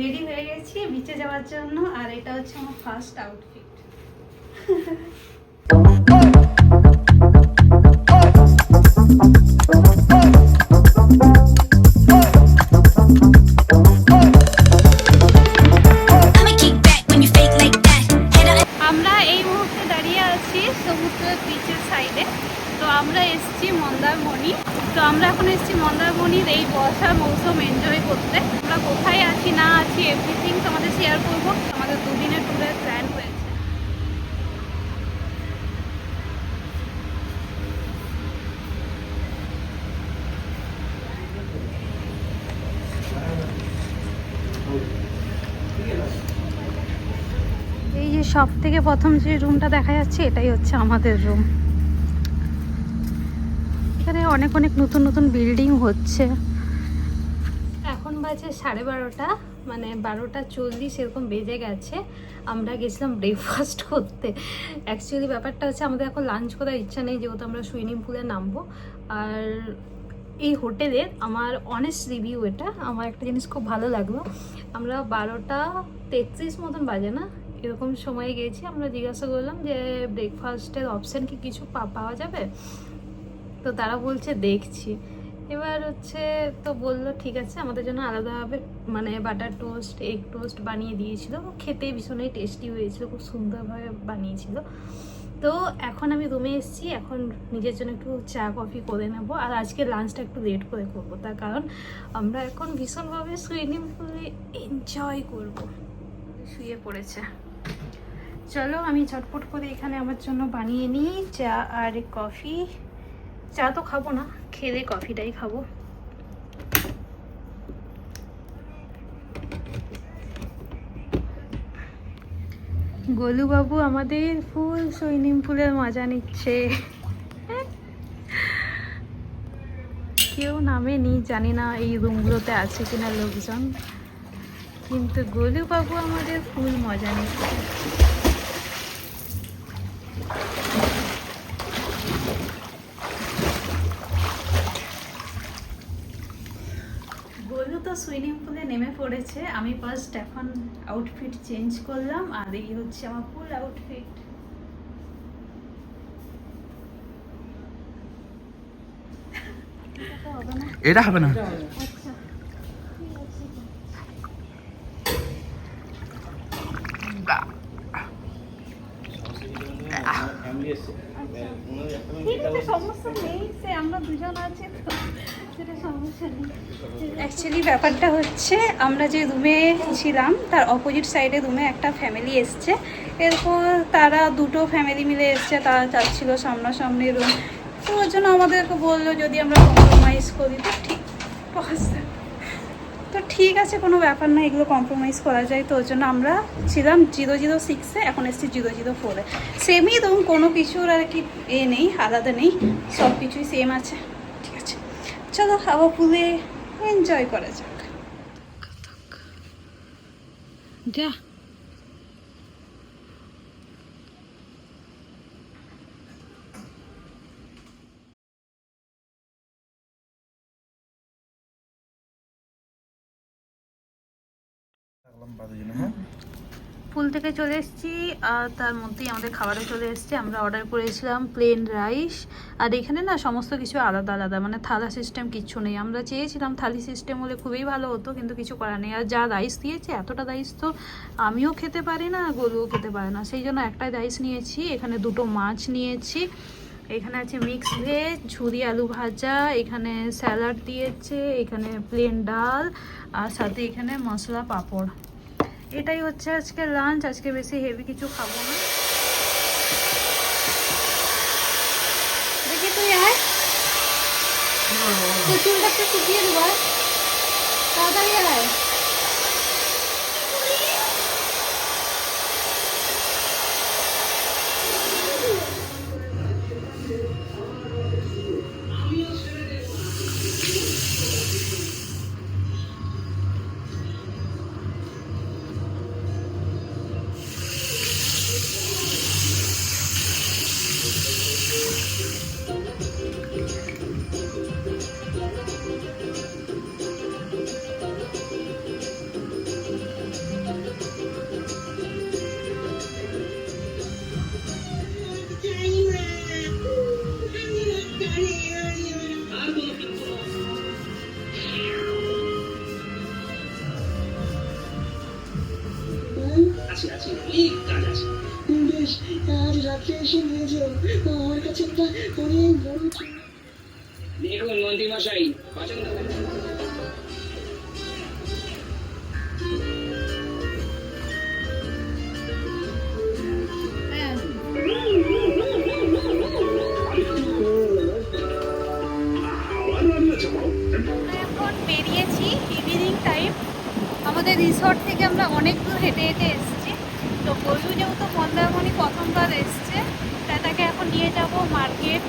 Ready হয়ে গেছি বিচে যাওয়ার জন্য, আর এটা হচ্ছে আমার ফার্স্ট আউটফিট। আমরা এই মুহূর্তে দাঁড়িয়ে আছি সমুদ্রের বিচের সাইডে। তো আমরা এসেছি মন্দারমণি। তো আমরা এখন এসেছি মন্দারমণির এই বর্ষার মৌসুম এনজয় করতে। আমরা কোথায় আছি না আছি এভরিথিং তোমাদের শেয়ার করবো। আমাদের দুদিনের ট্যুরের প্ল্যান হয়েছে। এই যে সব থেকে প্রথম যে রুমটা দেখা যাচ্ছে এটাই হচ্ছে আমাদের রুম। এখানে অনেক অনেক নতুন নতুন বিল্ডিং হচ্ছে। এখন বাজে 12:30, মানে 12:40 এরকম বেজে গেছে। আমরা গেছিলাম ব্রেকফাস্ট করতে। অ্যাকচুয়ালি ব্যাপারটা হচ্ছে আমাদের এখন লাঞ্চ করার ইচ্ছা নেই, যেহেতু আমরা সুইমিং পুলে নামবো। আর এই হোটেলের আমার অনেস্ট রিভিউ, এটা আমার একটা জিনিস খুব ভালো লাগলো। আমরা 12:33 মতন বাজে না এরকম সময় গেছি। আমরা জিজ্ঞাসা করলাম যে ব্রেকফাস্টের অপশান কি কিছু পাওয়া যাবে, তো তারা বলছে দেখছি। এবার হচ্ছে তো বললো ঠিক আছে, আমাদের জন্য আলাদাভাবে মানে বাটার টোস্ট, এগ টোস্ট বানিয়ে দিয়েছিল। খেতে ভীষণই টেস্টি হয়েছিল, খুব সুন্দরভাবে বানিয়েছিল। তো এখন আমি রুমে এসেছি, এখন নিজের জন্য একটু চা কফি করে নেবো। আর আজকে লাঞ্চটা একটু লেট করে করবো, তার কারণ আমরা এখন ভীষণভাবে সুইমিং পুলে এনজয় করবো। শুয়ে পড়েছে। চলো আমি ঝটপট করে এখানে আমার জন্য বানিয়ে নিই চা আর কফি। চা তো খাবো না, খেলে কফিটাই খাবো। গোলু বাবু আমাদের ফুল সুইমিং পুলের মজা নিচ্ছে। কেউ নামেনি, জানি না এই রুমগুলোতে আছে কিনা লোকজন, কিন্তু গোলু বাবু আমাদের ফুল মজা নিচ্ছে। গোলু তো সুইমিং পুলে নেমে পড়েছে। আমি ফার্স্ট এখন আউটফিট চেঞ্জ করলাম, আর এই হচ্ছে আমার ফুল আউটফিট। এটা হবে না। আচ্ছা ঠিক আছে, সমস্যা নেই, সে আমরা দুজন আছি তো সেটা সমস্যা নেই। অ্যাকচুয়ালি ব্যাপারটা হচ্ছে আমরা যে রুমে ছিলাম তার অপোজিট সাইডে রুমে একটা ফ্যামিলি এসছে। এরপর তারা দুটো ফ্যামিলি মিলে এসছে, তারা চাচ্ছিল সামনাসামনি রুম। তো ওর জন্য আমাদেরকে বললো যদি আমরা কম্প্রোমাইজ করি তো ঠিক আছে, কোনো ব্যাপার না, এগুলো কম্প্রোমাইজ করা যায়। তো ওর জন্য আমরা ছিলাম 006-এ, এখন এসেছি 004-এ। সেমই রুম, কোনো কিছুর আর কি নেই, আলাদা নেই, সব কিছুই সেম আছে। ঠিক আছে, চলো হাওয়া পুলে এনজয় করা যাক। যা পুল থেকে চলে এসেছি, আর তার মধ্যেই আমাদের খাবারও চলে এসেছে। আমরা অর্ডার করেছিলাম প্লেন রাইস। আর এখানে না সমস্ত কিছু আলাদা আলাদা, মানে থালা সিস্টেম কিচ্ছু নেই। আমরা চেয়েছিলাম থালি সিস্টেম হলে খুবই ভালো হতো, কিন্তু কিছু করার নেই। আর যা রাইস দিয়েছে, এতটা রাইস তো আমিও খেতে পারি না, গরুও খেতে পারে না, সেই জন্য একটাই রাইস নিয়েছি। এখানে দুটো মাছ নিয়েছি, এখানে আছে মিক্স ভেজ, ঝুরি আলু ভাজা, এখানে স্যালাড দিয়েছে, এখানে প্লেন ডাল, আর সাথে এখানে মশলা পাঁপড়। এটাই হচ্ছে আজকে লাঞ্চ। আজকে বেশি হেভি কিছু খাবো না। দেখি তুই আয়, চুলটা একটু শুকিয়ে দেবো। তাড়াতাড়ি আয়। বেশ, আজ রাত্রে এসে নিয়ে যাও। আমার কাছে একটা অনেক বড় দেখুন মন্ত্রী মশাই পছন্দ এখন বেরিয়েছি ইভিনিং টাইম। আমাদের রিসর্ট থেকে আমরা অনেক দূর হেঁটে হেঁটে এসেছি। তো গলু যেহেতু মন্দারমণি প্রথমবার এসছে, তাই তাকে এখন নিয়ে যাব মার্কেট।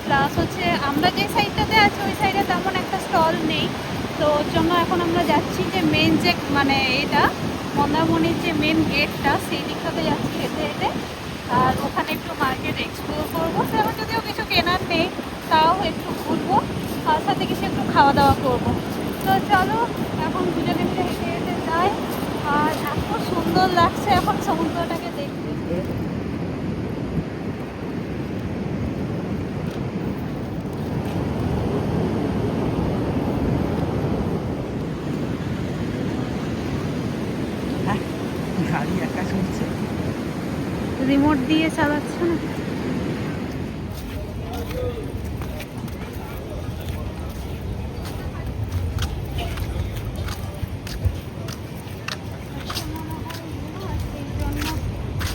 প্লাস হচ্ছে আমরা যে সাইডটাতে আছি ওই সাইডে তেমন একটা স্টল নেই, তো ওর জন্য এখন আমরা যাচ্ছি যে মেন যে মানে এটা মন্দারমণির যে মেন গেটটা সেই দিকটাতে যাচ্ছি হেঁটে হেঁটে। আর ওখানে একটু মার্কেট এক্সপ্লোর করবো। সেরকম যদিও কিছু কেনার নেই, তাও একটু ঘুরবো, আর সাথে কিছু একটু খাওয়া দাওয়া করবো। তো চলো এখন দুজনে মিলে হেঁটে হেঁটে যাই। আর এত সুন্দর লাগছে এখন সমুদ্রটাকে দেখতে। গাড়ি একা চলছে, রিমোট দিয়ে চালাচ্ছে না।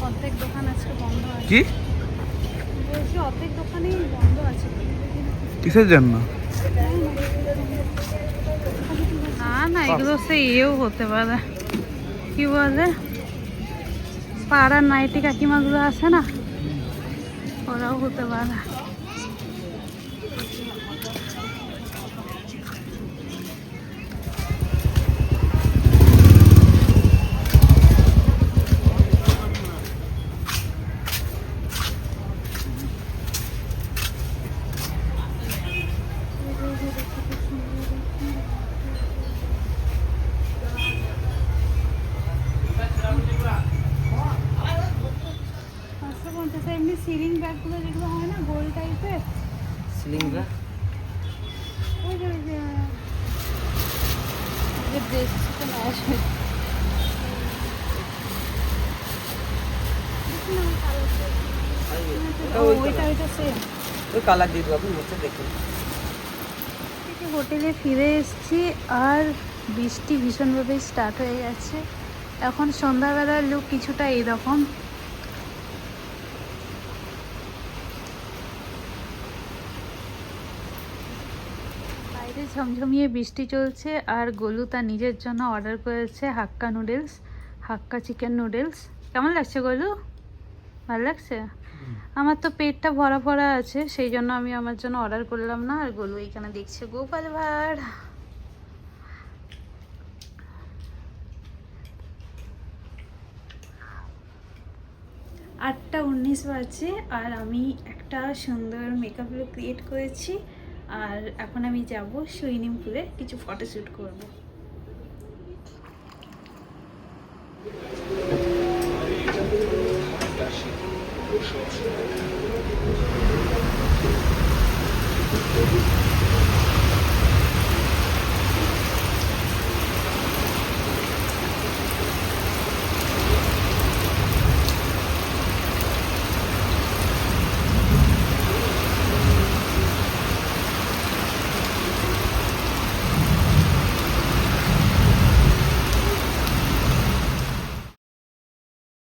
অর্ধেক দোকান আজকে বন্ধ আছে। কি বলছি অর্ধেক দোকানেই বন্ধ আছে। কিসের জন্য? না না, এগুলো সে ইয়েও হতে পারে, কি বলে পাড়ার নাইটি কাকিমাগুলো আছে না, ওরাও হতে পারে। এমনি সিলিং ব্যাগগুলো যেগুলো হয় না গোল টাইপের, সিলিং ব্যাগ। ওই যে ড্রেসটা ম্যাচ হয়ে ওইটা সেম। ওই কালার দিয়ে দেবো হচ্ছে, দেখুন। হোটেলে ফিরে এসেছি আর বৃষ্টি ভীষণভাবে স্টার্ট হয়ে গেছে। এখন সন্ধ্যাবেলার লুক কিছুটা এইরকম। বাইরে ঝমঝমিয়ে বৃষ্টি চলছে আর গোলু তার নিজের জন্য অর্ডার করেছে হাক্কা নুডলস, হাক্কা চিকেন নুডলস। কেমন লাগছে গোলু? ভালো লাগছে? আমার তো পেটটা ভরা ভরা আছে, সেই জন্য আমি আমার জন্য অর্ডার করলাম না। আর গোলু এখানে দেখছে গোপাল ভাঁড়। 8:19 বাজে আর আমি একটা সুন্দর মেকআপ লুক ক্রিয়েট করেছি। আর এখন আমি যাব সুইমিং পুলে কিছু ফটোশ্যুট করব। Thank you.